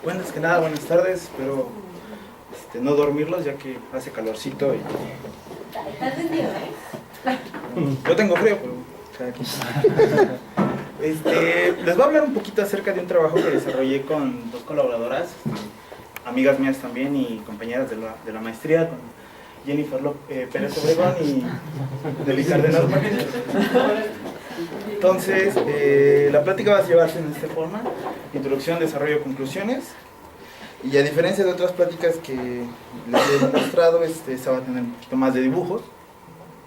Buenas que nada, buenas tardes. Espero no dormirlos ya que hace calorcito y... ¿Estás vendido, Yo tengo frío, pero cada quien. Les voy a hablar un poquito acerca de un trabajo que desarrollé con dos colaboradoras, amigas mías también y compañeras de la maestría, con Jennifer Pérez Obregón y Nelly Cárdenas Martínez. Entonces, la plática va a llevarse en esta forma: introducción, desarrollo, conclusiones. Y a diferencia de otras pláticas que les he mostrado, esta va a tener un poquito más de dibujos,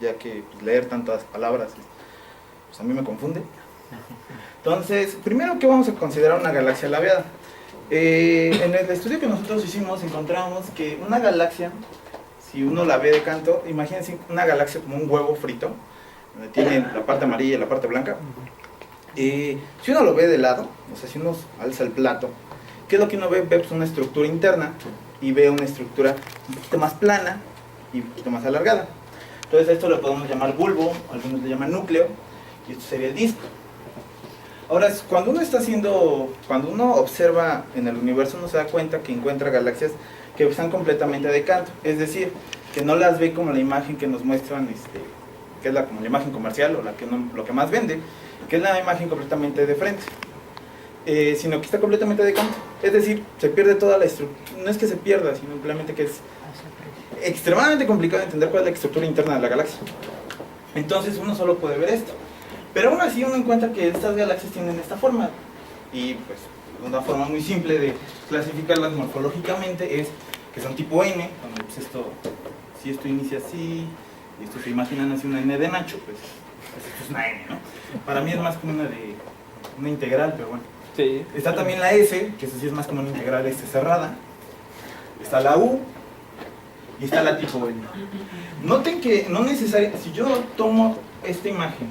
ya que leer tantas palabras pues a mí me confunde. Entonces, primero, ¿qué vamos a considerar una galaxia labiada? En el estudio que nosotros hicimos encontramos que una galaxia, si uno la ve de canto, imagínense una galaxia como un huevo frito, donde tiene la parte amarilla y la parte blanca. Si uno lo ve de lado, o sea, si uno alza el plato, ¿qué es lo que uno ve? Ve pues una estructura interna y ve una estructura un poquito más plana y un poquito más alargada. Entonces esto lo podemos llamar bulbo, algunos le llaman núcleo, y esto sería el disco. Ahora, cuando uno observa en el universo, uno se da cuenta que encuentra galaxias que están completamente de canto, es decir, que no las ve como la imagen que nos muestran, que es como la imagen comercial o lo que más vende, que es la imagen completamente de frente. Sino que está completamente de canto, es decir, se pierde toda la estructura. No es que se pierda, sino simplemente que es extremadamente complicado entender cuál es la estructura interna de la galaxia. Entonces uno solo puede ver esto, pero aún así uno encuentra que estas galaxias tienen esta forma, y pues una forma muy simple de clasificarlas morfológicamente es que son tipo N, donde pues si esto inicia así y esto se imaginan así, una N de Nacho, pues esto es una N, ¿no? Para mí es más como una integral, pero bueno. Sí. Está también la S, que eso sí es más como una integral cerrada. Está la U y está la tipo N. Noten que no necesariamente, si yo tomo esta imagen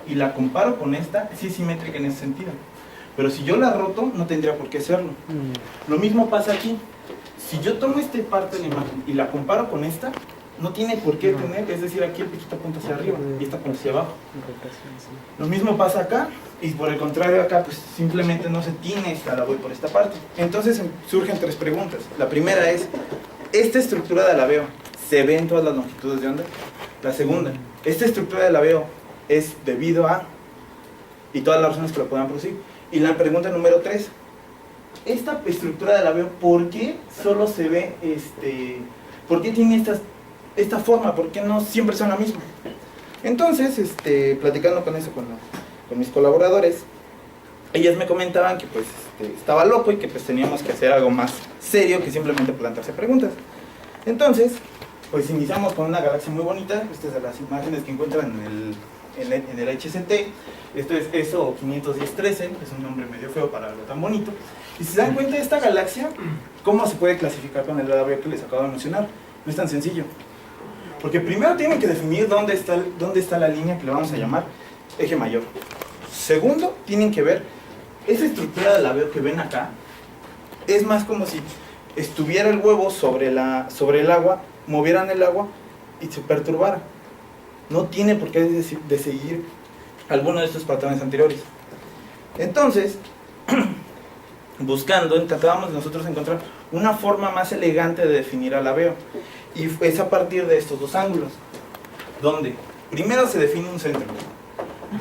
y la comparo con esta, sí es simétrica en ese sentido. Pero si yo la roto, no tendría por qué serlo. Lo mismo pasa aquí. Si yo tomo esta parte de la imagen y la comparo con esta, no tiene por qué tener, es decir, aquí el piquito apunta hacia arriba y esta apunta hacia abajo. Lo mismo pasa acá, y por el contrario acá, pues simplemente no se tiene la voy por esta parte. Entonces surgen tres preguntas. La primera es, ¿esta estructura de alabeo se ve en todas las longitudes de onda? La segunda, ¿esta estructura de alabeo es debido a, y todas las razones que lo puedan producir? Y la pregunta número 3, esta estructura de alabeo, ¿por qué solo se ve, por qué tiene esta forma? ¿Por qué no siempre son la misma? Entonces, platicando con eso con mis colaboradores, ellas me comentaban que pues estaba loco y que pues teníamos que hacer algo más serio que simplemente plantearse preguntas. Entonces, pues iniciamos con una galaxia muy bonita. Estas es de las imágenes que encuentran en el HCT. Esto es ESO 51013, es un nombre medio feo para algo tan bonito. Y si se dan cuenta de esta galaxia, ¿cómo se puede clasificar con el alabeo que les acabo de mencionar? No es tan sencillo. Porque primero tienen que definir dónde está la línea que le vamos a llamar eje mayor. Segundo, tienen que ver esa estructura de alabeo que ven acá. Es más como si estuviera el huevo sobre el agua, movieran el agua y se perturbara. No tiene por qué de seguir alguno de estos patrones anteriores. Entonces, tratábamos nosotros de encontrar una forma más elegante de definir alabeo. Y es a partir de estos dos ángulos, donde primero se define un centro.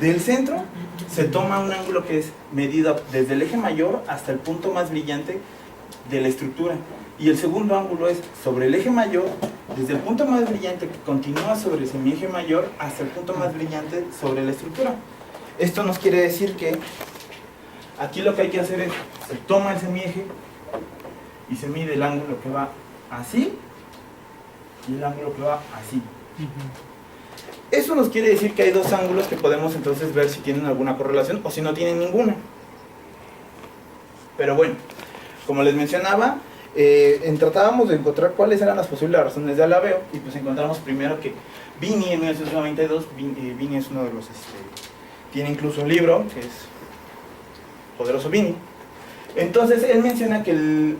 Del centro se toma un ángulo que es medido desde el eje mayor hasta el punto más brillante de la estructura. Y el segundo ángulo es sobre el eje mayor, desde el punto más brillante que continúa sobre ese eje mayor hasta el punto más brillante sobre la estructura. Esto nos quiere decir que aquí lo que hay que hacer es, se toma el semieje y se mide el ángulo que va así y el ángulo que va así. Eso nos quiere decir que hay dos ángulos que podemos entonces ver si tienen alguna correlación o si no tienen ninguna. Pero bueno, como les mencionaba, tratábamos de encontrar cuáles eran las posibles razones de alabeo, y pues encontramos primero que Bini en 1992, Bini es uno de los, tiene incluso un libro que es Poderoso Bini. Entonces él menciona que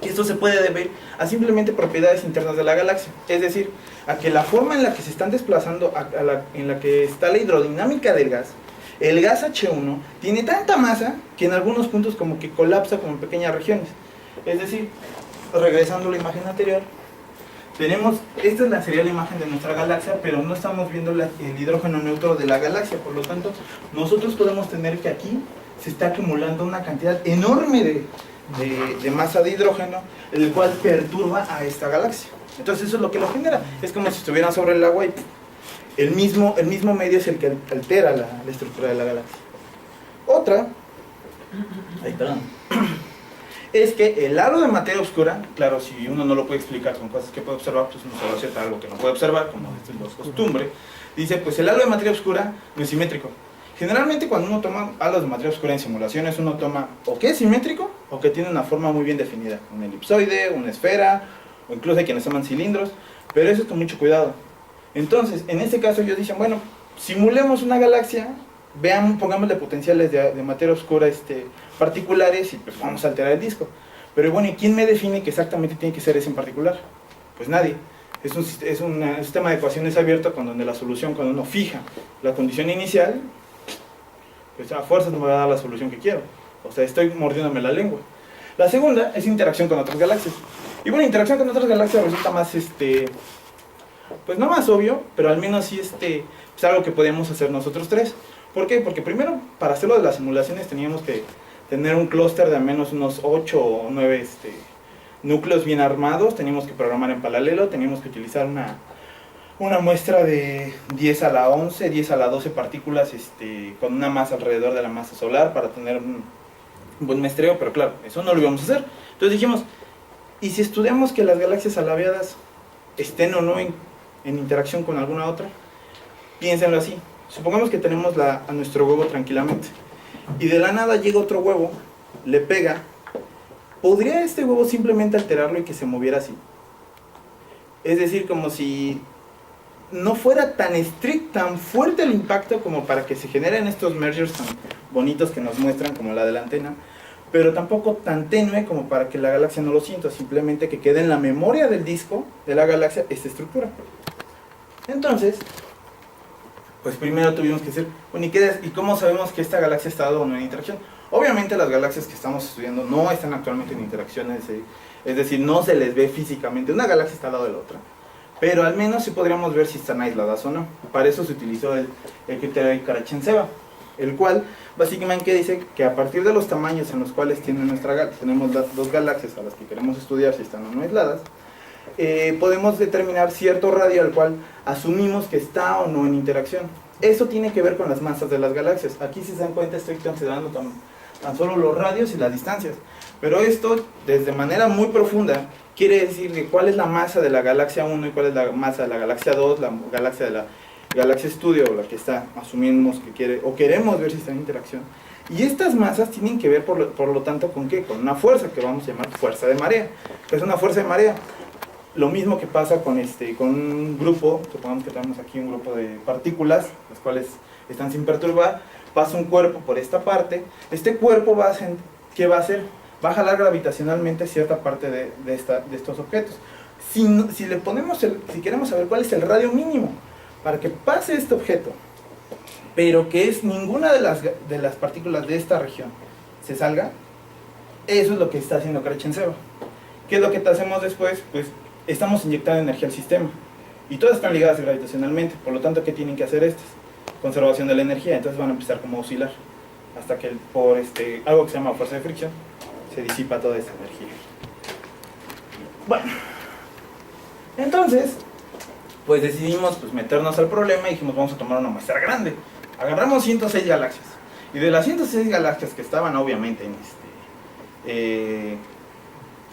esto se puede deber a simplemente propiedades internas de la galaxia, es decir, a que la forma en la que se están desplazando, en la que está la hidrodinámica del gas, El gas H1 tiene tanta masa que en algunos puntos como que colapsa como en pequeñas regiones. Es decir, regresando a la imagen anterior, tenemos, sería la imagen de nuestra galaxia, pero no estamos viendo el hidrógeno neutro de la galaxia, por lo tanto, nosotros podemos tener que aquí se está acumulando una cantidad enorme de masa de hidrógeno, el cual perturba a esta galaxia. Entonces eso es lo que lo genera. Es como si estuvieran sobre el agua y el mismo medio es el que altera la estructura de la galaxia. Otra, es que el halo de materia oscura, claro, si uno no lo puede explicar con cosas que puede observar, pues uno se va a aceptar algo que no puede observar, como es costumbre. Dice, pues el halo de materia oscura no es simétrico. Generalmente cuando uno toma halos de materia oscura en simulaciones, uno toma o que es simétrico o que tiene una forma muy bien definida, un elipsoide, una esfera, o incluso hay quienes llaman cilindros, pero eso es con mucho cuidado. Entonces, en este caso ellos dicen, bueno, simulemos una galaxia, pongámosle potenciales de materia oscura particulares y pues vamos a alterar el disco. Pero bueno, ¿y quién me define que exactamente tiene que ser ese en particular? Pues nadie. Es un sistema de ecuaciones abierto con donde la solución, cuando uno fija la condición inicial, pues a fuerzas no me va a dar la solución que quiero. O sea, estoy mordiéndome la lengua. La segunda es interacción con otras galaxias. Y bueno, interacción con otras galaxias resulta más, pues no más obvio, pero al menos sí es algo que podemos hacer nosotros tres. ¿Por qué? Porque primero, para hacerlo de las simulaciones teníamos que tener un clúster de al menos unos 8 o 9 núcleos bien armados, teníamos que programar en paralelo, teníamos que utilizar una muestra de 10 a la 11, 10 a la 12 partículas con una masa alrededor de la masa solar para tener un buen muestreo, pero claro, eso no lo íbamos a hacer. Entonces dijimos, ¿y si estudiamos que las galaxias alabeadas estén o no en interacción con alguna otra? Piénsenlo así, supongamos que tenemos a nuestro huevo tranquilamente, y de la nada llega otro huevo, le pega, ¿podría este huevo simplemente alterarlo y que se moviera así? Es decir, como si no fuera tan estricto, tan fuerte el impacto como para que se generen estos mergers tan bonitos que nos muestran como la de la antena, pero tampoco tan tenue como para que la galaxia no lo sienta, simplemente que quede en la memoria del disco de la galaxia esta estructura. Entonces, pues primero tuvimos que decir, bueno, ¿y cómo sabemos que esta galaxia ha estado o no en interacción? Obviamente las galaxias que estamos estudiando no están actualmente en interacciones, es decir, no se les ve físicamente, una galaxia está al lado de la otra, pero al menos sí podríamos ver si están aisladas o no. Para eso se utilizó el criterio de Karatsev, el cual básicamente dice que a partir de los tamaños en los cuales tiene nuestra galaxia, tenemos las dos galaxias a las que queremos estudiar si están o no aisladas, podemos determinar cierto radio al cual asumimos que está o no en interacción. Eso tiene que ver con las masas de las galaxias. Aquí, si se dan cuenta, estoy considerando tan solo los radios y las distancias, pero esto desde manera muy profunda quiere decir que cuál es la masa de la galaxia 1 y cuál es la masa de la galaxia 2, la galaxia de la galaxia estudio, o la que está, asumimos que quiere, o queremos ver si está en interacción. Y estas masas tienen que ver, por lo tanto, ¿con qué? Con una fuerza que vamos a llamar fuerza de marea, que es una fuerza de marea. Lo mismo que pasa con un grupo, supongamos que tenemos aquí un grupo de partículas, las cuales están sin perturbar, pasa un cuerpo por esta parte, este cuerpo ¿qué va a hacer? Va a jalar gravitacionalmente cierta parte de estos objetos. Si queremos saber cuál es el radio mínimo para que pase este objeto, pero que es ninguna de las partículas de esta región se salga, eso es lo que está haciendo Karatsev. ¿Qué es lo que hacemos después? Pues estamos inyectando energía al sistema y todas están ligadas gravitacionalmente, por lo tanto, ¿qué tienen que hacer estas? Conservación de la energía, entonces van a empezar como a oscilar hasta que por algo que se llama fuerza de fricción se disipa toda esa energía. Bueno, entonces pues decidimos meternos al problema y dijimos, vamos a tomar una muestra grande. Agarramos 106 galaxias y de las 106 galaxias que estaban obviamente en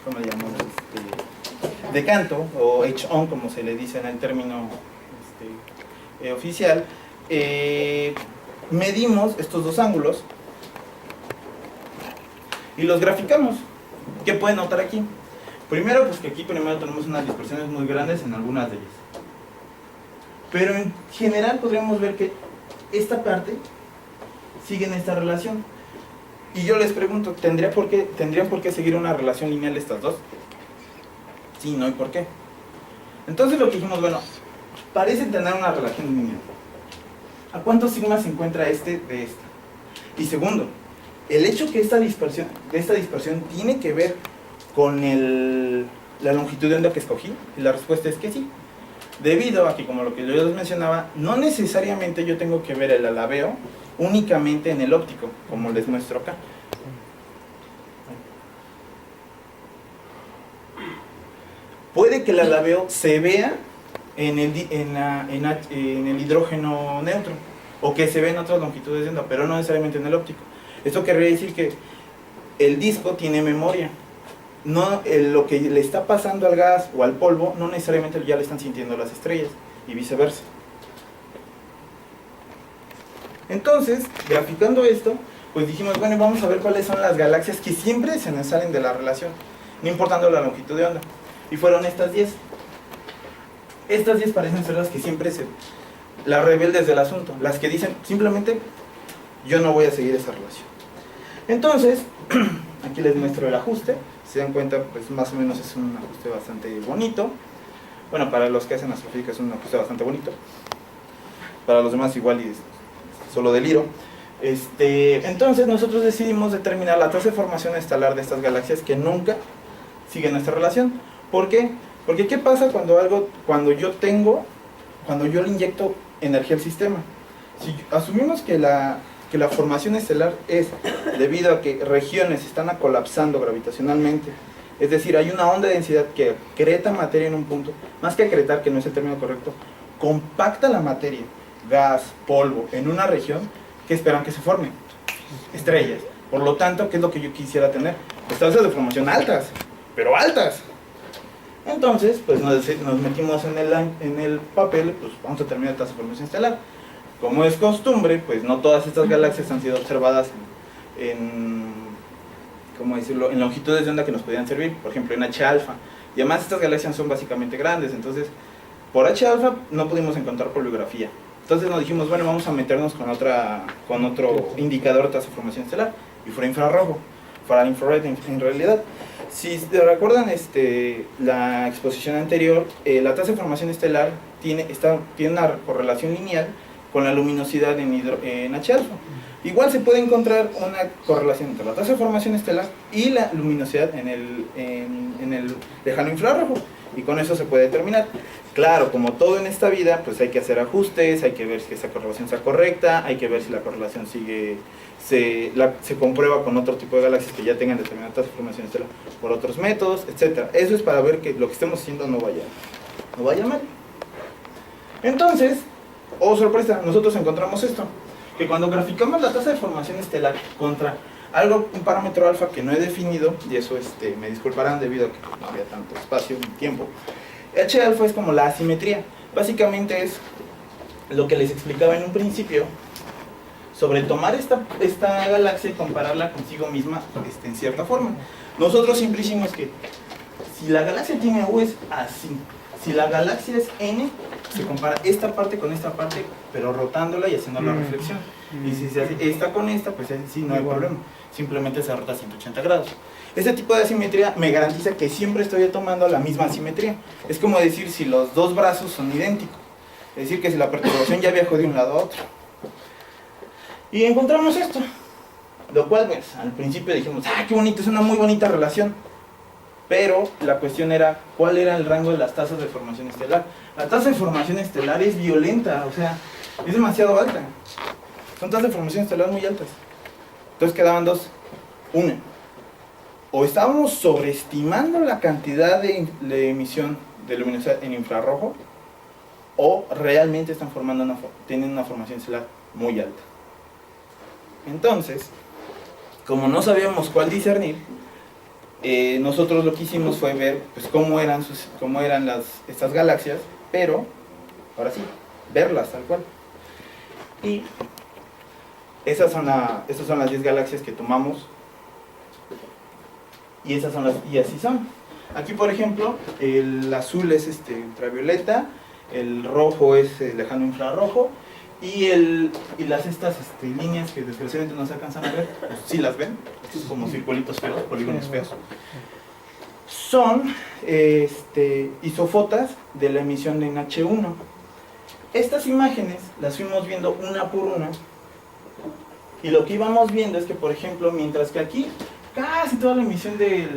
¿cómo le llamamos? Decanto o H-on, como se le dice en el término oficial, medimos estos dos ángulos y los graficamos. ¿Qué pueden notar aquí? Primero, pues que aquí primero tenemos unas dispersiones muy grandes en algunas de ellas, pero en general podríamos ver que esta parte sigue en esta relación. Y yo les pregunto, ¿tendrían por qué seguir una relación lineal estas dos? Sí, no, ¿y por qué? Entonces lo que dijimos, bueno, parecen tener una relación lineal. ¿A cuántos sigmas se encuentra este de esta? Y segundo, el hecho que esta dispersión tiene que ver con la longitud de onda que escogí, y la respuesta es que sí. Debido a que, como lo que yo les mencionaba, no necesariamente yo tengo que ver el alabeo únicamente en el óptico, como les muestro acá. Puede que el alabeo se vea en el hidrógeno neutro, o que se ve en otras longitudes de onda, pero no necesariamente en el óptico. Esto querría decir que el disco tiene memoria. No, lo que le está pasando al gas o al polvo, no necesariamente ya le están sintiendo las estrellas, y viceversa. Entonces, graficando esto, pues dijimos, bueno, vamos a ver cuáles son las galaxias que siempre se nos salen de la relación, no importando la longitud de onda. Y fueron estas 10. Estas 10 parecen ser las que siempre las rebeldes del asunto, las que dicen simplemente yo no voy a seguir esa relación. Entonces, aquí les muestro el ajuste. Si se dan cuenta, pues más o menos es un ajuste bastante bonito. Bueno, para los que hacen astrofísica es un ajuste bastante bonito. Para los demás igual y es solo deliro. Entonces nosotros decidimos determinar la tasa de formación estelar de estas galaxias que nunca siguen esta relación. ¿Por qué? Porque ¿qué pasa cuando yo le inyecto energía al sistema? Si asumimos que la formación estelar es debido a que regiones están colapsando gravitacionalmente, es decir, hay una onda de densidad que acreta materia en un punto, más que acretar, que no es el término correcto, compacta la materia, gas, polvo, en una región, ¿qué esperan que se formen? Estrellas. Por lo tanto, ¿qué es lo que yo quisiera tener? Pues tasas de formación altas, pero altas. Entonces, pues nos metimos en el papel, pues vamos a terminar tasa de formación estelar. Como es costumbre, pues no todas estas galaxias han sido observadas ¿cómo decirlo?, en longitudes de onda que nos podían servir, por ejemplo en H alfa. Y además estas galaxias son básicamente grandes, entonces por H alfa no pudimos encontrar poligrafía. Entonces nos dijimos, bueno, vamos a meternos con otro indicador de tasa de formación estelar, y fue infrarrojo, para infrared en realidad. Si recuerdan la exposición anterior, la tasa de formación estelar tiene una correlación lineal con la luminosidad en H alfa. Igual se puede encontrar una correlación entre la tasa de formación estelar y la luminosidad en el lejano infrarrojo, y con eso se puede determinar. Claro, como todo en esta vida, pues hay que hacer ajustes, hay que ver si esa correlación sea correcta, hay que ver si la correlación se comprueba con otro tipo de galaxias que ya tengan determinada tasa de formación estelar por otros métodos, etc. Eso es para ver que lo que estemos haciendo no vaya mal. Entonces, oh sorpresa, nosotros encontramos esto, que cuando graficamos la tasa de formación estelar contra un parámetro alfa que no he definido, y eso me disculparán debido a que no había tanto espacio ni tiempo, H alfa es como la asimetría. Básicamente es lo que les explicaba en un principio sobre tomar esta galaxia y compararla consigo misma en cierta forma. Nosotros siempre hicimos que si la galaxia tiene U es así, si la galaxia es N, se compara esta parte con esta parte, pero rotándola y haciendo la reflexión. Y si se hace esta con esta, pues sí, no hay problema, simplemente se rota a 180 grados. Este tipo de asimetría me garantiza que siempre estoy tomando la misma asimetría. Es como decir si los dos brazos son idénticos, es decir, que si la perturbación ya viajó de un lado a otro. Y encontramos esto, lo cual pues al principio dijimos, ¡ah, qué bonito! Es una muy bonita relación. Pero la cuestión era, ¿cuál era el rango de las tasas de formación estelar? La tasa de formación estelar es violenta, o sea, es demasiado alta. Son tasas de formación estelar muy altas. Entonces quedaban dos. Una, o estábamos sobreestimando la cantidad de emisión de luminosidad en infrarrojo, o realmente tienen una formación estelar muy alta. Entonces, como no sabíamos cuál discernir, nosotros lo que hicimos fue ver pues, cómo eran estas galaxias, pero, ahora sí, verlas tal cual. Y estas son las 10 galaxias que tomamos, y así son. Aquí, por ejemplo, el azul es ultravioleta, el rojo es lejano infrarrojo, y estas líneas que desgraciadamente no se alcanzan a ver, pues sí las ven, estos como circulitos feos, polígonos feos, son isofotas de la emisión en H1. estas imágenes las fuimos viendo una por una, y lo que íbamos viendo es que, por ejemplo, mientras que aquí casi toda la emisión de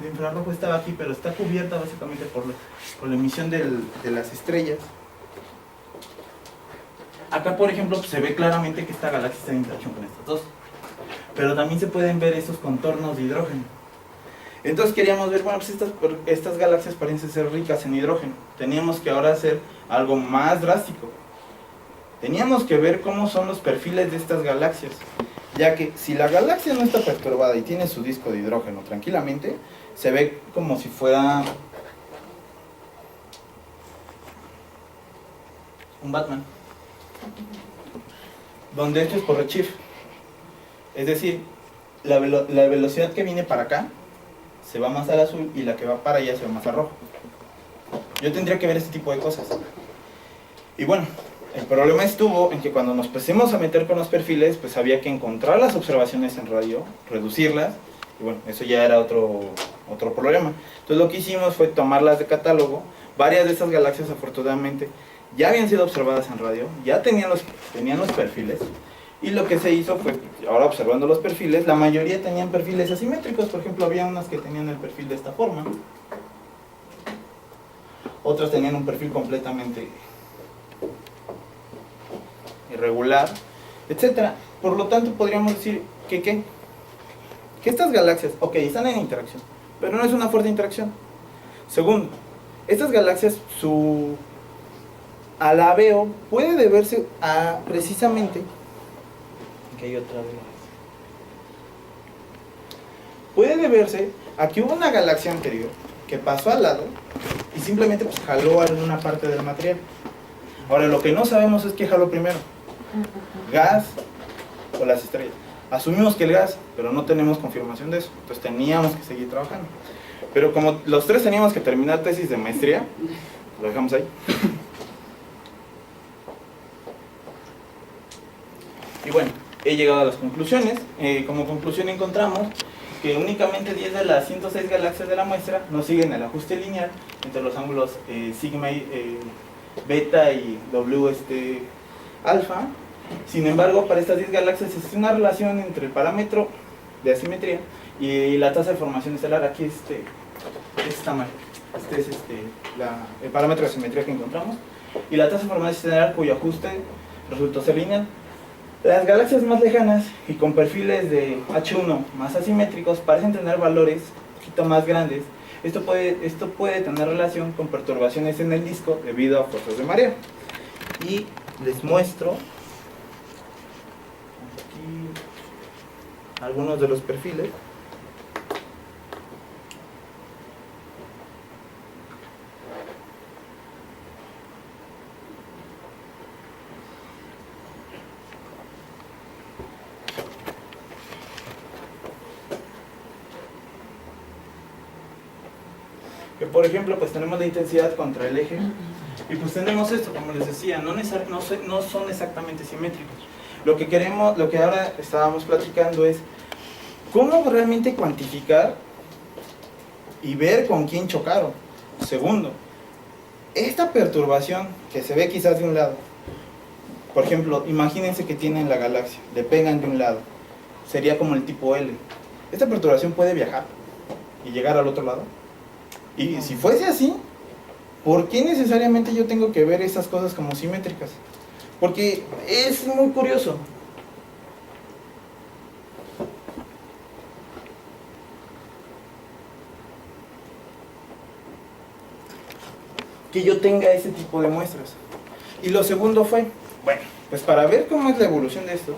infrarrojo estaba aquí, pero está cubierta básicamente por la emisión de las estrellas. Acá, por ejemplo, pues, se ve claramente que esta galaxia está en interacción con estas dos, pero también se pueden ver esos contornos de hidrógeno. Entonces queríamos ver, bueno, pues estas galaxias parecen ser ricas en hidrógeno. Teníamos que ahora hacer algo más drástico. Teníamos que ver cómo son los perfiles de estas galaxias, ya que si la galaxia no está perturbada y tiene su disco de hidrógeno tranquilamente, se ve como si fuera un Batman, donde esto es por redshift. Es decir, la velocidad que viene para acá se va más al azul y la que va para allá se va más al rojo. Yo tendría que ver este tipo de cosas. Y bueno, el problema estuvo en que cuando nos pusimos a meter con los perfiles, pues había que encontrar las observaciones en radio, reducirlas, y bueno, eso ya era otro problema. Entonces lo que hicimos fue tomarlas de catálogo. Varias de esas galaxias, afortunadamente, ya habían sido observadas en radio, ya tenían los perfiles, y lo que se hizo fue, ahora observando los perfiles, la mayoría tenían perfiles asimétricos. Por ejemplo, había unas que tenían el perfil de esta forma, otras tenían un perfil completamente irregular, etcétera. Por lo tanto, podríamos decir que estas galaxias, ok, están en interacción, pero no es una fuerte interacción. Segundo, estas galaxias, su alabeo puede deberse a precisamente, que hay otra vez, puede deberse a que hubo una galaxia anterior que pasó al lado y simplemente pues jaló alguna parte del material. Ahora, lo que no sabemos es qué jaló primero, gas o las estrellas. Asumimos que el gas, pero no tenemos confirmación de eso, entonces teníamos que seguir trabajando. Pero como los tres teníamos que terminar tesis de maestría, lo dejamos ahí. Y bueno, he llegado a las conclusiones. Como conclusión encontramos que únicamente 10 de las 106 galaxias de la muestra no siguen el ajuste lineal entre los ángulos sigma y beta y w alfa. Sin embargo, para estas 10 galaxias existe una relación entre el parámetro de asimetría y la tasa de formación estelar. Aquí está mal. Este es el parámetro de asimetría que encontramos, y la tasa de formación estelar cuyo ajuste resultó ser lineal. Las galaxias más lejanas y con perfiles de H1 más asimétricos parecen tener valores un poquito más grandes. Esto puede tener relación con perturbaciones en el disco debido a fuerzas de marea. Y les muestro aquí algunos de los perfiles. Que por ejemplo, pues tenemos la intensidad contra el eje, y pues tenemos esto, como les decía, no son exactamente simétricos. Lo que ahora estábamos platicando es cómo realmente cuantificar y ver con quién chocaron. Segundo, esta perturbación que se ve quizás de un lado, por ejemplo, imagínense que tienen la galaxia, le pegan de un lado, sería como el tipo L. Esta perturbación puede viajar y llegar al otro lado. Y si fuese así, ¿por qué necesariamente yo tengo que ver esas cosas como simétricas? Porque es muy curioso. Que yo tenga ese tipo de muestras. Y lo segundo fue, bueno, pues para ver cómo es la evolución de esto,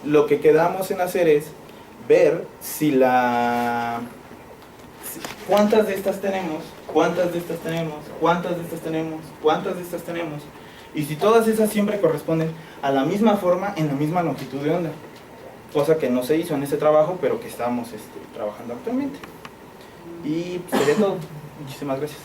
lo que quedamos en hacer es ver si cuántas de estas tenemos, cuántas de estas tenemos, cuántas de estas tenemos, cuántas de estas tenemos, y si todas esas siempre corresponden a la misma forma en la misma longitud de onda, cosa que no se hizo en este trabajo, pero que estamos trabajando actualmente. Y sería todo. Muchísimas gracias.